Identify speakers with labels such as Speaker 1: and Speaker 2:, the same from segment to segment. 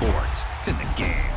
Speaker 1: sports. It's in the game.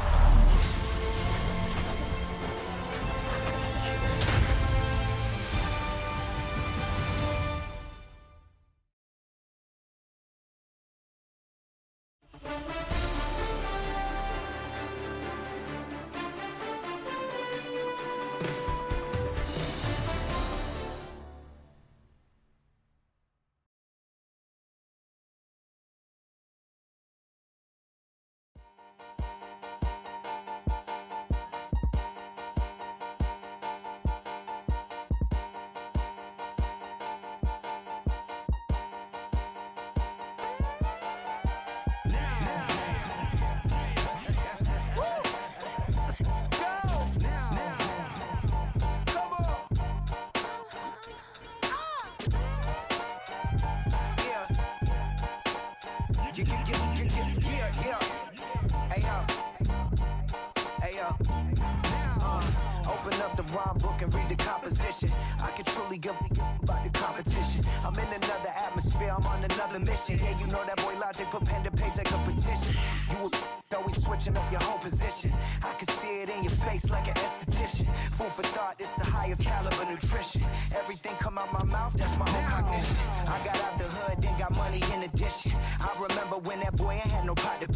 Speaker 2: Open up the rhyme book and read the composition. I can truly give about the competition. I'm in another atmosphere, I'm on another mission. Yeah, you know that boy Logic put pen to page like a petition. You always switching up your whole position. I can see it in your face like an esthetician. Food for thought, it's the highest caliber nutrition. Everything come out my mouth, that's my whole cognition. I got out the hood, then got money in addition. I remember when that boy ain't had no pot to.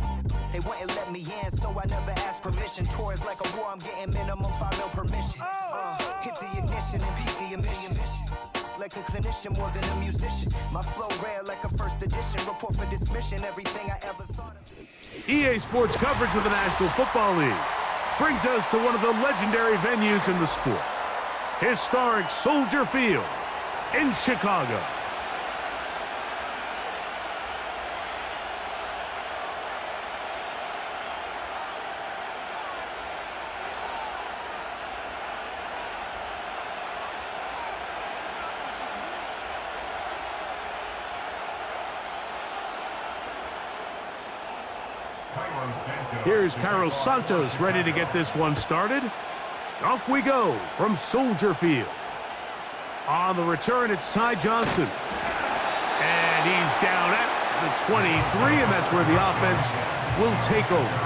Speaker 2: They wouldn't let me in, so I never asked permission. Tours like a war, I'm getting minimum 5 mil permission. Hit the ignition and beat the emission. Like a clinician more than a musician. My flow rare like a first edition. Report for dismission, everything I ever thought of.
Speaker 3: EA Sports coverage of the National Football League brings us to one of the legendary venues in the sport. Historic Soldier Field in Chicago. Here's Carlos Santos ready to get this one started. Off we go from Soldier Field. On the return, it's Ty Johnson. And he's down at the 23, and that's where the offense will take over.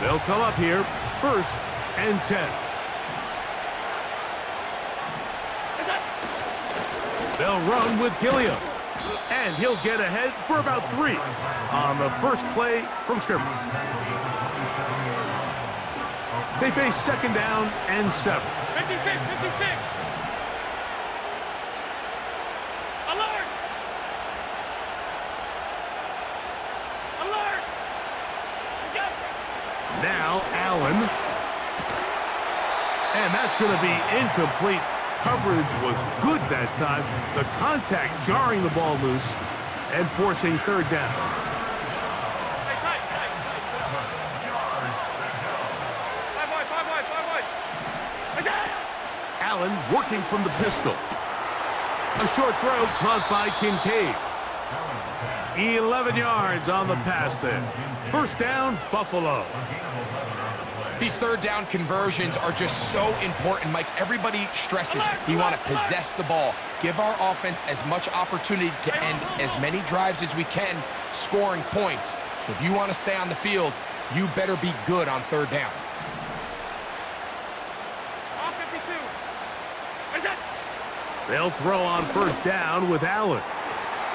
Speaker 3: They'll come up here, 1st and 10. They'll run with Gilliam, and he'll get ahead for about 3 on the first play from scrimmage. They face 2nd down and 7.
Speaker 4: 56, 56. Alert! Alert!
Speaker 3: Now Allen, and that's going to be incomplete. Coverage was good that time. The contact jarring the ball loose and forcing 3rd down. Allen working from the pistol. A short throw caught by Kincaid. 11 yards on the pass there. 1st down, Buffalo.
Speaker 5: These 3rd down conversions are just so important, Mike. Everybody stresses we want to possess the ball, give our offense as much opportunity to end as many drives as we can, scoring points. So if you want to stay on the field, you better be good on 3rd down.
Speaker 3: They'll throw on 1st down with Allen.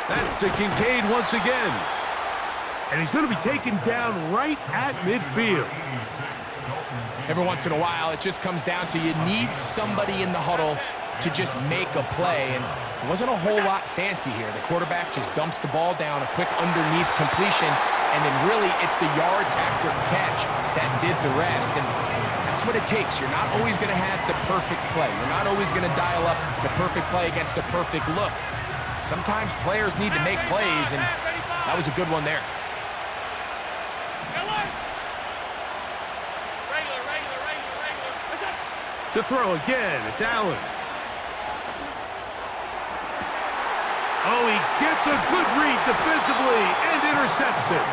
Speaker 3: That's to Kincaid once again. And he's going to be taken down right at midfield.
Speaker 5: Every once in a while, it just comes down to you need somebody in the huddle to just make a play, and it wasn't a whole lot fancy here. The quarterback just dumps the ball down, a quick underneath completion, and then really it's the yards after catch that did the rest, and that's what it takes. You're not always going to have the perfect play. You're not always going to dial up the perfect play against the perfect look. Sometimes players need to make plays, and that was a good one there.
Speaker 3: To throw again, it's Allen. Oh, he gets a good read defensively and intercepts it.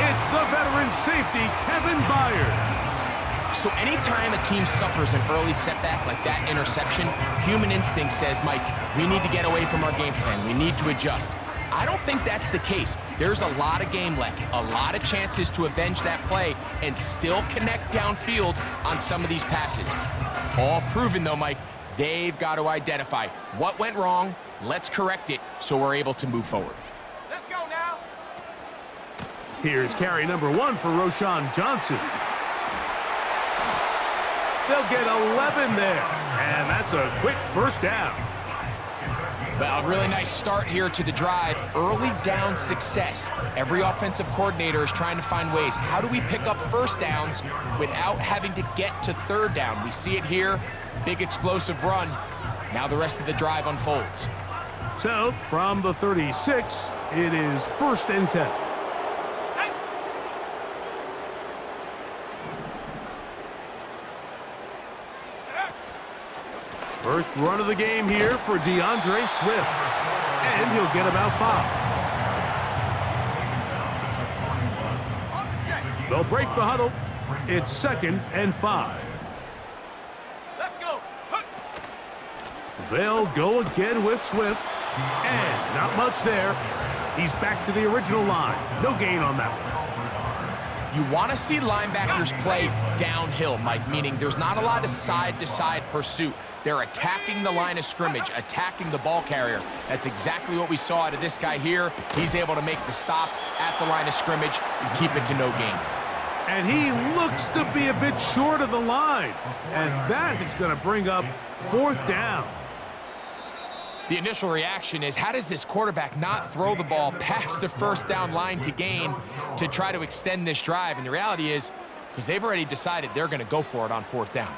Speaker 3: It's the veteran safety, Kevin Byard.
Speaker 5: So anytime a team suffers an early setback like that interception, human instinct says, Mike, we need to get away from our game plan. We need to adjust. I don't think that's the case. There's a lot of game left, a lot of chances to avenge that play and still connect downfield on some of these passes. All proven, though, Mike, they've got to identify what went wrong. Let's correct it so we're able to move forward.
Speaker 4: Let's go now.
Speaker 3: Here's carry number 1 for Roschon Johnson. They'll get 11 there, and that's a quick first down.
Speaker 5: Well, really nice start here to the drive. Early down success. Every offensive coordinator is trying to find ways. How do we pick up first downs without having to get to third down? We see it here. Big explosive run. Now the rest of the drive unfolds.
Speaker 3: So, from the 36, it is 1st and 10. First run of the game here for DeAndre Swift. And he'll get about 5. They'll break the huddle. It's 2nd and 5.
Speaker 4: Let's go.
Speaker 3: They'll go again with Swift. And not much there. He's back to the original line. No gain on that one.
Speaker 5: You want to see linebackers play downhill, Mike, meaning there's not a lot of side-to-side pursuit. They're attacking the line of scrimmage, attacking the ball carrier. That's exactly what we saw out of this guy here. He's able to make the stop at the line of scrimmage and keep it to no gain.
Speaker 3: And he looks to be a bit short of the line. And that is going to bring up 4th down.
Speaker 5: The initial reaction is, how does this quarterback not throw the ball past the first down line to gain to try to extend this drive? And the reality is, because they've already decided they're going to go for it on 4th down.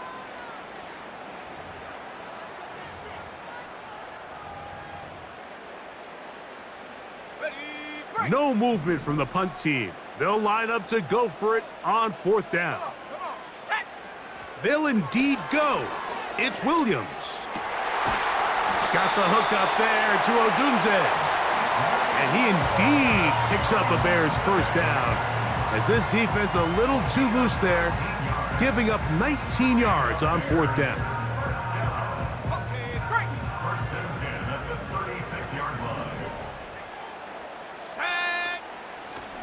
Speaker 3: No movement from the punt team. They'll line up to go for it on 4th down. They'll indeed go. It's Williams. He's got the hook up there to Odunze. And he indeed picks up a Bears first down. As this defense a little too loose there, giving up 19 yards on 4th down.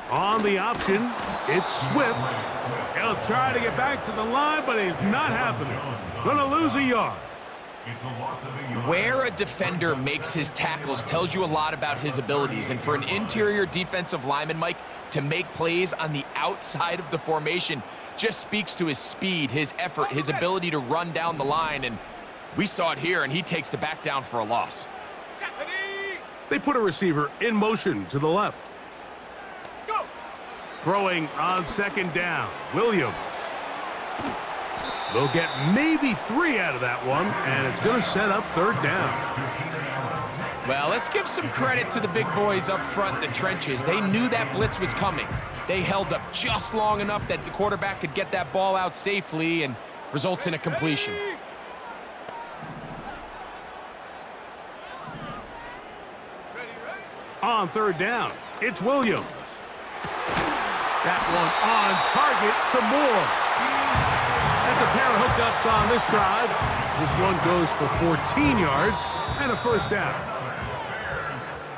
Speaker 3: On the option, it's Swift. He'll try to get back to the line, but it's not happening. Gonna lose a yard.
Speaker 5: Where a defender makes his tackles tells you a lot about his abilities. And for an interior defensive lineman, Mike, to make plays on the outside of the formation just speaks to his speed, his effort, his ability to run down the line. And we saw it here, and he takes the back down for a loss.
Speaker 3: They put a receiver in motion to the left. Throwing on 2nd down, Williams. They'll get maybe 3 out of that one, and it's going to set up 3rd down.
Speaker 5: Well, let's give some credit to the big boys up front, the trenches. They knew that blitz was coming. They held up just long enough that the quarterback could get that ball out safely and results in a completion.
Speaker 3: On 3rd down, it's Williams. That one on target to Moore. That's a pair of hookups on this drive. This one goes for 14 yards and a first down.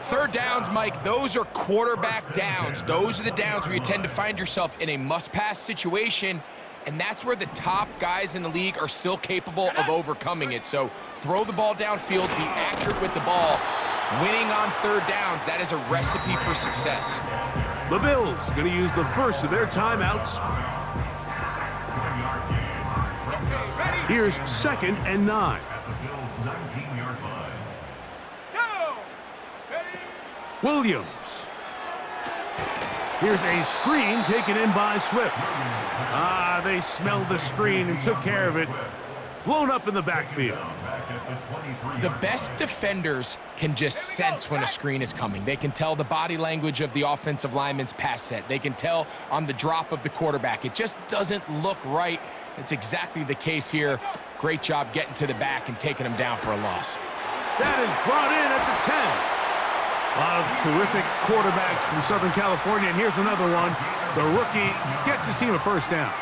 Speaker 5: 3rd downs, Mike, those are quarterback downs. Those are the downs where you tend to find yourself in a must-pass situation, and that's where the top guys in the league are still capable of overcoming it. So throw the ball downfield, be accurate with the ball. Winning on 3rd downs, that is a recipe for success.
Speaker 3: The Bills going to use the first of their timeouts. Here's 2nd and 9. Williams. Here's a screen taken in by Swift. They smelled the screen and took care of it. Blown up in the backfield.
Speaker 5: The best defenders can just sense when a screen is coming. They can tell the body language of the offensive lineman's pass set. They can tell on the drop of the quarterback. It just doesn't look right. It's exactly the case here. Great job getting to the back and taking him down for a loss.
Speaker 3: That is brought in at the 10. A lot of terrific quarterbacks from Southern California, and here's another one. The rookie gets his team a first down.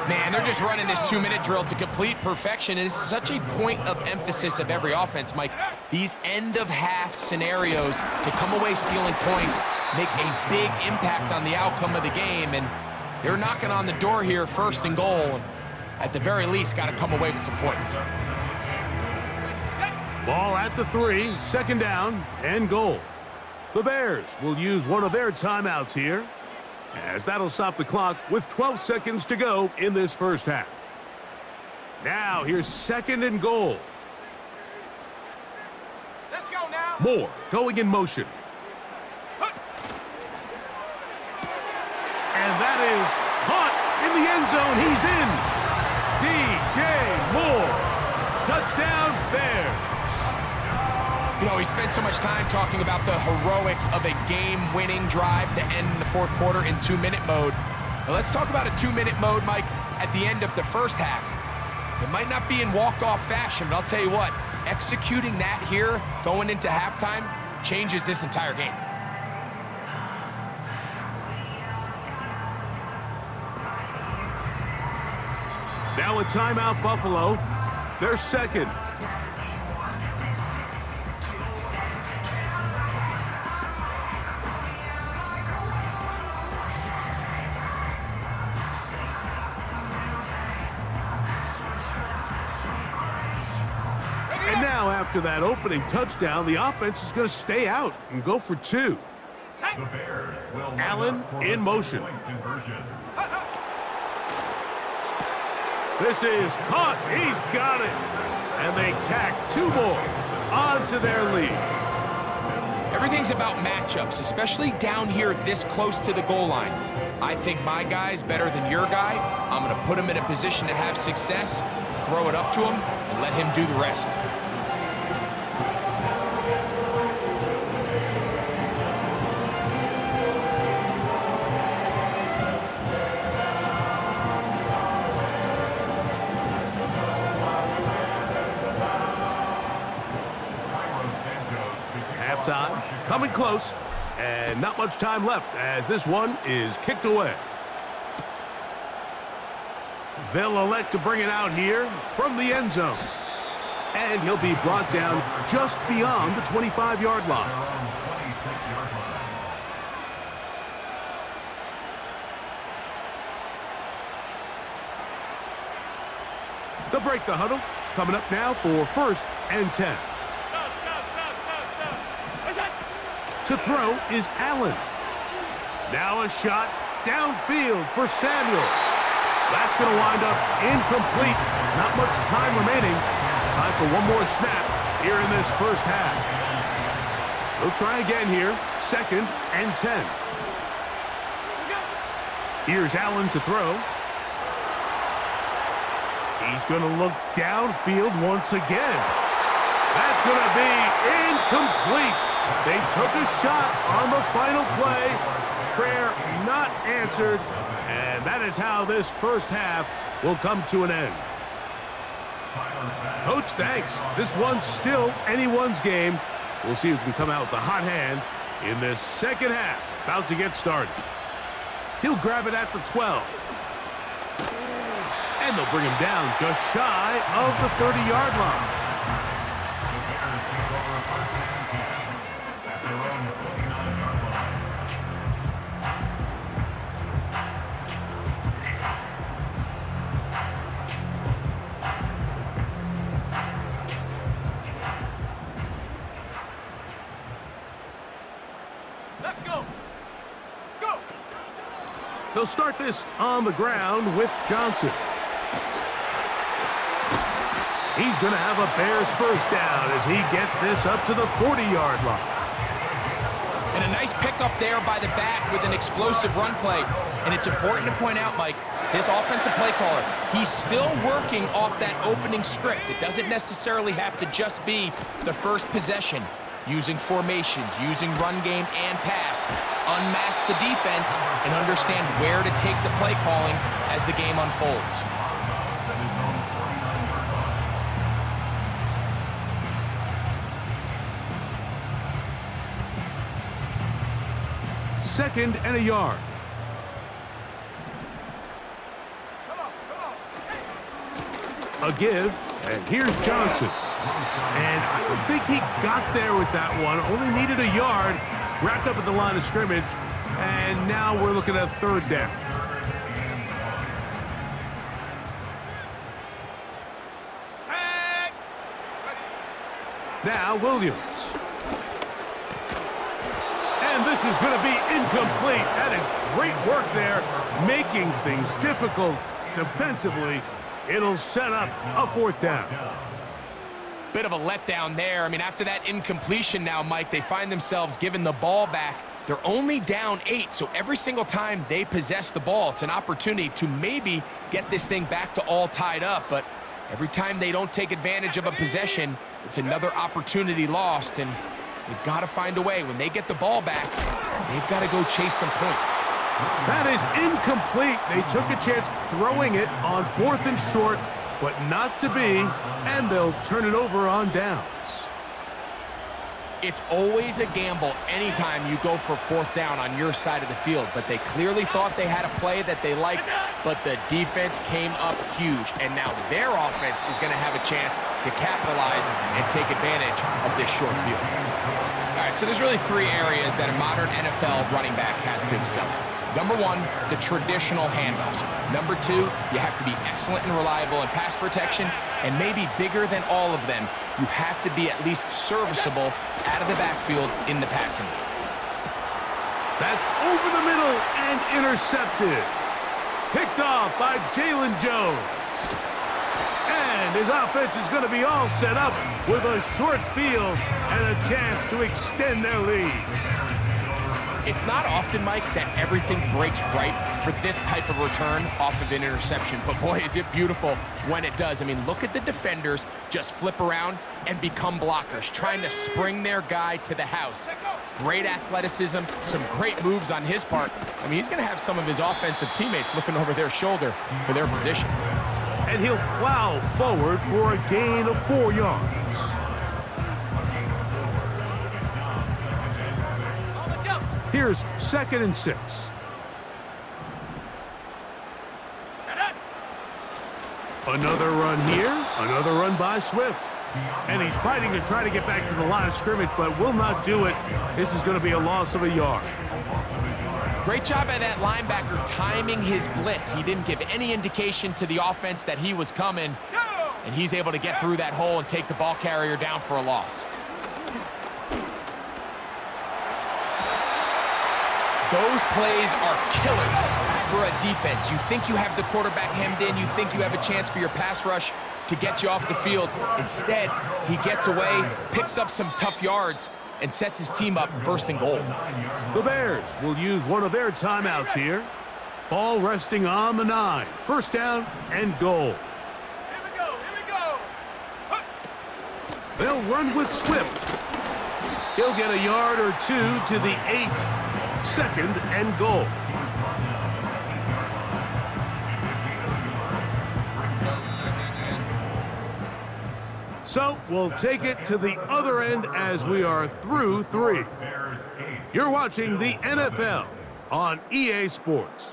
Speaker 5: Man, they're just running this 2-minute drill to complete perfection. And it's such a point of emphasis of every offense, Mike. These end-of-half scenarios to come away stealing points make a big impact on the outcome of the game. And they're knocking on the door here, 1st and goal. At the very least, got to come away with some points.
Speaker 3: Ball at the 3, 2nd down, and goal. The Bears will use one of their timeouts here, as that'll stop the clock with 12 seconds to go in this first half. Now, here's 2nd and goal.
Speaker 4: Let's go now.
Speaker 3: Moore going in motion. And that is caught in the end zone. He's in. DJ Moore. Touchdown, Bears.
Speaker 5: You know, he spent so much time talking about the heroics of a game-winning drive to end the 4th quarter in 2-minute mode. Now let's talk about a 2-minute mode, Mike, at the end of the first half. It might not be in walk-off fashion, but I'll tell you what, executing that here, going into halftime, changes this entire game.
Speaker 3: Now a timeout, Buffalo. They're 2nd. And now, after that opening touchdown, the offense is going to stay out and go for 2. Allen in motion. This is caught. He's got it. And they tack 2 more onto their lead.
Speaker 5: Everything's about matchups, especially down here this close to the goal line. I think my guy's better than your guy. I'm going to put him in a position to have success, throw it up to him, and let him do the rest.
Speaker 3: Halftime, coming close, and not much time left as this one is kicked away. They'll elect to bring it out here from the end zone. And he'll be brought down just beyond the 25-yard line. They'll break the huddle. Coming up now for 1st and 10. To throw is Allen. Now a shot downfield for Samuel. That's going to wind up incomplete. Not much time remaining. Time for one more snap here in this first half. They'll try again here. 2nd and 10. Here's Allen to throw. He's going to look downfield once again. That's going to be incomplete. They took a shot on the final play. Prayer not answered. And that is how this first half will come to an end. Coach, thanks. This one's still anyone's game. We'll see who can come out with the hot hand in this second half. About to get started. He'll grab it at the 12. And they'll bring him down just shy of the 30-yard line.
Speaker 4: Let's go. Go.
Speaker 3: They'll start this on the ground with Johnson. He's going to have a Bears first down as he gets this up to the 40-yard line.
Speaker 5: And a nice pickup there by the back with an explosive run play. And it's important to point out, Mike, his offensive play caller, he's still working off that opening script. It doesn't necessarily have to just be the first possession. Using formations, using run game and pass, unmask the defense, and understand where to take the play calling as the game unfolds.
Speaker 3: Second and a yard. A give, and here's Johnson. And I don't think he got there with that one. Only needed a yard. Wrapped up at the line of scrimmage. And now we're looking at third down. Now Williams. And this is going to be incomplete. That is great work there, making things difficult defensively. It'll set up a fourth down.
Speaker 5: Bit of a letdown there. I mean, after that incompletion now, Mike, they find themselves giving the ball back. They're only down 8, so every single time they possess the ball, it's an opportunity to maybe get this thing back to all tied up. But every time they don't take advantage of a possession, it's another opportunity lost, and they've got to find a way. When they get the ball back, they've got to go chase some points.
Speaker 3: That is incomplete. They took a chance throwing it on 4th and short, but not to be, and they'll turn it over on downs.
Speaker 5: It's always a gamble anytime you go for 4th down on your side of the field, but they clearly thought they had a play that they liked, but the defense came up huge, and now their offense is going to have a chance to capitalize and take advantage of this short field. All right, so there's really 3 areas that a modern NFL running back has to excel at. Number 1, the traditional handoffs. Number 2, you have to be excellent and reliable in pass protection, and maybe bigger than all of them, you have to be at least serviceable out of the backfield in the passing game.
Speaker 3: That's over the middle and intercepted. Picked off by Jalen Jones. And his offense is going to be all set up with a short field and a chance to extend their lead.
Speaker 5: It's not often, Mike, that everything breaks right for this type of return off of an interception, but boy, is it beautiful when it does. I mean, look at the defenders just flip around and become blockers, trying to spring their guy to the house. Great athleticism, some great moves on his part. I mean, he's going to have some of his offensive teammates looking over their shoulder for their position.
Speaker 3: And he'll plow forward for a gain of 4 yards. Here's 2nd and 6. Another run here, another run by Swift. And he's fighting to try to get back to the line of scrimmage, but will not do it. This is going to be a loss of a yard.
Speaker 5: Great job by that linebacker timing his blitz. He didn't give any indication to the offense that he was coming, and he's able to get through that hole and take the ball carrier down for a loss. Those plays are killers for a defense. You think you have the quarterback hemmed in. You think you have a chance for your pass rush to get you off the field. Instead, he gets away, picks up some tough yards, and sets his team up 1st and goal.
Speaker 3: The Bears will use one of their timeouts here. Ball resting on the 9. 1st down and goal.
Speaker 4: Here we go, here we go.
Speaker 3: They'll run with Swift. He'll get a yard or 2 to the 8. 2nd and goal. So we'll take it to the other end as we are through 3. You're watching the NFL on EA Sports.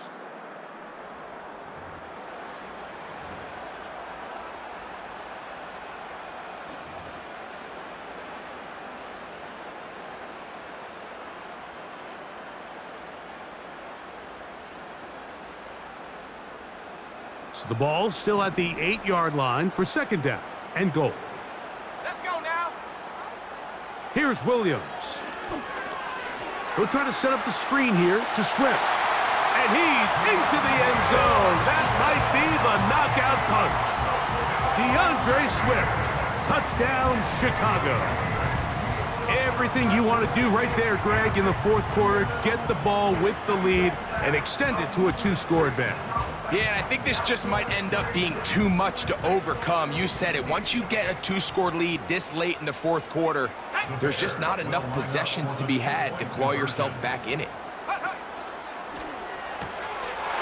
Speaker 3: So the ball's still at the 8-yard line for 2nd down and goal.
Speaker 4: Let's go now.
Speaker 3: Here's Williams. He'll try to set up the screen here to Swift. And he's into the end zone. That might be the knockout punch. DeAndre Swift. Touchdown, Chicago. Everything you want to do right there, Greg, in the 4th quarter. Get the ball with the lead and extend it to a 2-score advantage.
Speaker 5: Yeah, and I think this just might end up being too much to overcome. You said it. Once you get a 2-score lead this late in the 4th quarter, there's just not enough possessions to be had to claw yourself back in it.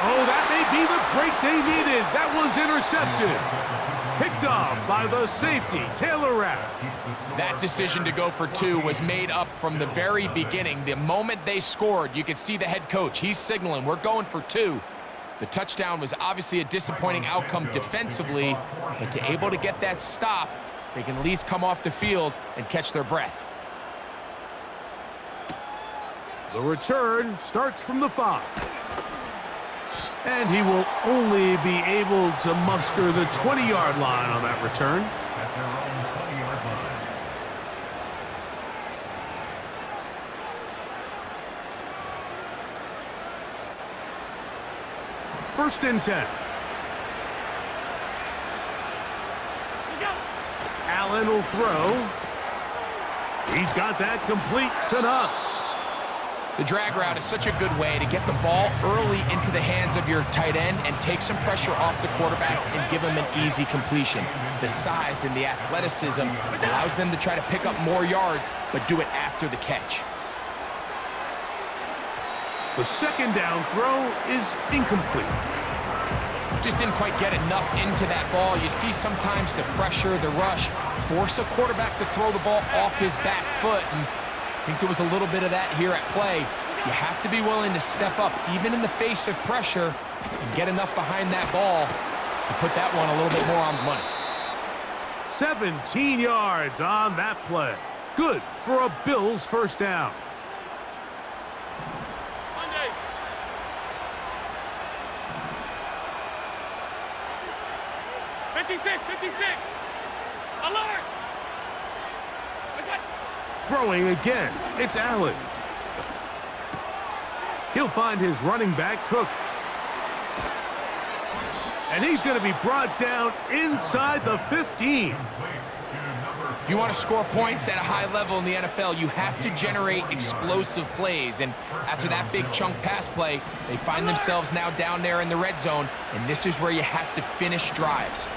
Speaker 3: Oh, that may be the break they needed. That one's intercepted. Picked off by the safety, Taylor Rapp.
Speaker 5: That decision to go for 2 was made up from the very beginning. The moment they scored, you could see the head coach. He's signaling, we're going for 2. The touchdown was obviously a disappointing outcome defensively, but to able to get that stop, they can at least come off the field and catch their breath.
Speaker 3: The return starts from the 5. And he will only be able to muster the 20-yard line on that return. First and 10. Allen will throw. He's got that complete to Knox.
Speaker 5: The drag route is such a good way to get the ball early into the hands of your tight end and take some pressure off the quarterback and give him an easy completion. The size and the athleticism allows them to try to pick up more yards, but do it after the catch.
Speaker 3: The second down throw is incomplete.
Speaker 5: Just didn't quite get enough into that ball. You see sometimes the pressure, the rush, force a quarterback to throw the ball off his back foot, and I think there was a little bit of that here at play. You have to be willing to step up, even in the face of pressure, and get enough behind that ball to put that one a little bit more on the money.
Speaker 3: 17 yards on that play. Good for a Bills first down.
Speaker 4: 56, 56. Alert!
Speaker 3: Throwing again, it's Allen. He'll find his running back, Cook. And he's going to be brought down inside the 15.
Speaker 5: If you want to score points at a high level in the NFL, you have to generate explosive plays. And after that big chunk pass play, they find themselves now down there in the red zone, and this is where you have to finish drives.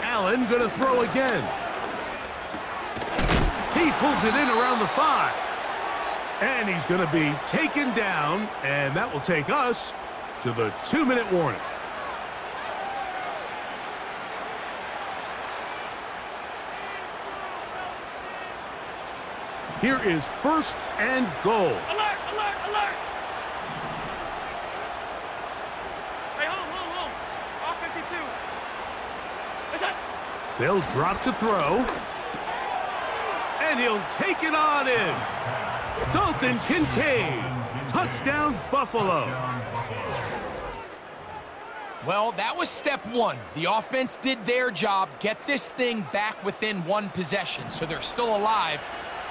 Speaker 3: Allen going to throw again. He pulls it in around the 5. And he's going to be taken down, and that will take us to the 2-minute warning. Here is first and goal.
Speaker 4: Alert, alert, alert! Hey, hold. Off 52. What's that?
Speaker 3: They'll drop to throw. And he'll take it on in. Dalton Kincaid. Touchdown, Buffalo.
Speaker 5: Well, that was step one. The offense did their job, get this thing back within one possession, so they're still alive.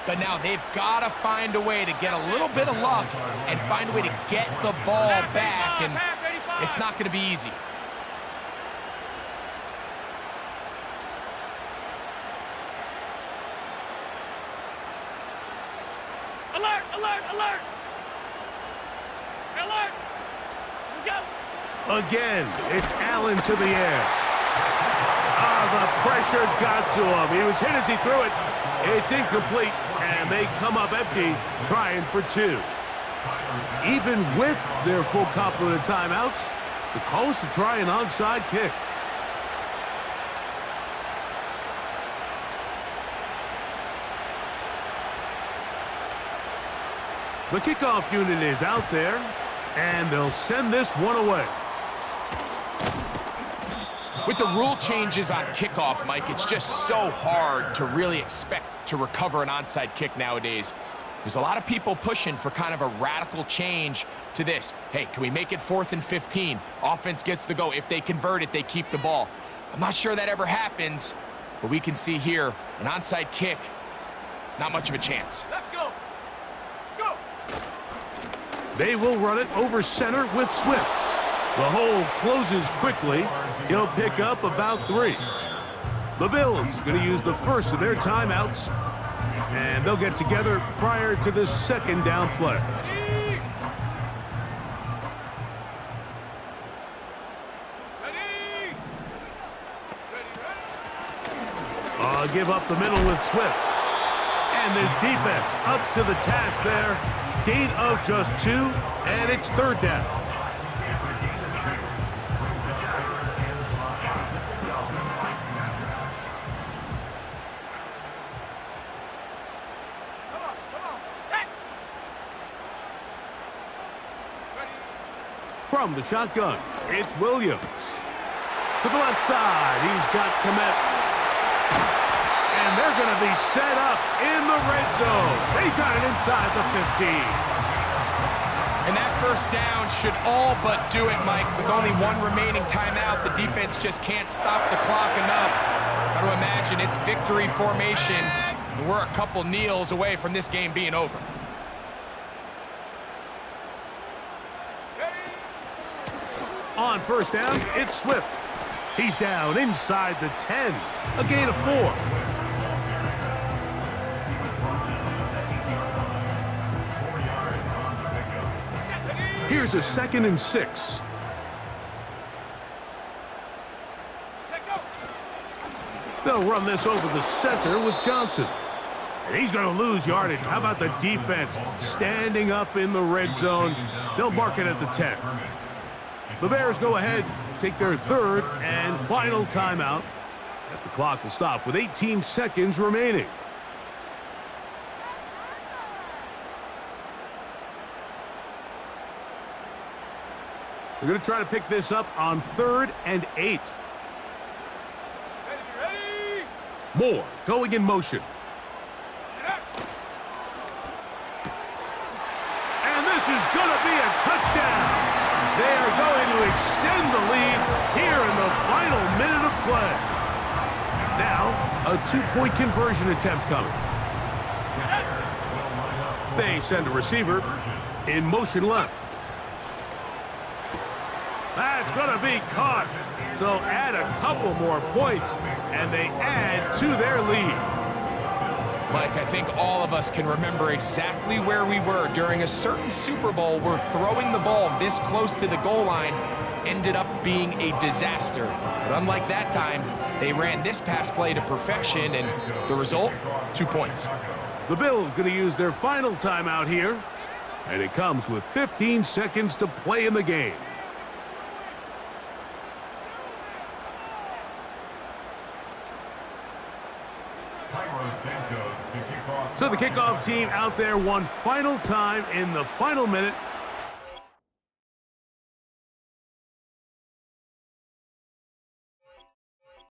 Speaker 5: But now they've got to find a way to get a little bit of luck and find a way to get the ball back, and it's not going to be easy.
Speaker 4: Alert, alert, alert! Alert! We go!
Speaker 3: Again, it's Allen to the air. The pressure got to him. He was hit as he threw it. It's incomplete, and they come up empty, trying for 2. Even with their full complement of timeouts, the call is to try an onside kick. The kickoff unit is out there, and they'll send this one away.
Speaker 5: With the rule changes on kickoff, Mike, it's just so hard to really expect to recover an onside kick nowadays. There's a lot of people pushing for kind of a radical change to this. Hey, can we make it 4th and 15? Offense gets the go. If they convert it, they keep the ball. I'm not sure that ever happens, but we can see here an onside kick, not much of a chance.
Speaker 4: Let's go! Go!
Speaker 3: They will run it over center with Swift. The hole closes quickly. He'll pick up about 3. The Bills going to use the first of their timeouts, and they'll get together prior to the second down play. Give up the middle with Swift. And this defense up to the task there. Gain of just 2, and it's 3rd down.
Speaker 4: Set!
Speaker 3: From the shotgun, it's Williams. To the left side, he's got Komet. And they're going to be set up in the red zone. They got it inside the 15.
Speaker 5: And that first down should all but do it, Mike. With only one remaining timeout, the defense just can't stop the clock enough. Got to imagine it's victory formation, and we're a couple kneels away from this game being over.
Speaker 3: On first down, it's Swift. He's down inside the 10. A gain of 4. Here's a 2nd and 6. They'll run this over the center with Johnson. And he's going to lose yardage. How about the defense standing up in the red zone? They'll mark it at the 10. The Bears go ahead, take their 3rd and final timeout as the clock will stop with 18 seconds remaining. They're going to try to pick this up on 3rd and 8.
Speaker 4: Ready.
Speaker 3: Moore going in motion. And this is going to be a touchdown. They are going to extend the lead here in the final minute of play. Now, a 2-point conversion attempt coming. They send a receiver in motion left. That's going to be caught. So add a couple more points, and they add to their lead.
Speaker 5: Mike, I think all of us can remember exactly where we were during a certain Super Bowl where throwing the ball this close to the goal line ended up being a disaster. But unlike that time, they ran this pass play to perfection, and the result, 2 points.
Speaker 3: The Bills going to use their final timeout here, and it comes with 15 seconds to play in the game. So the kickoff team out there one final time in the final minute.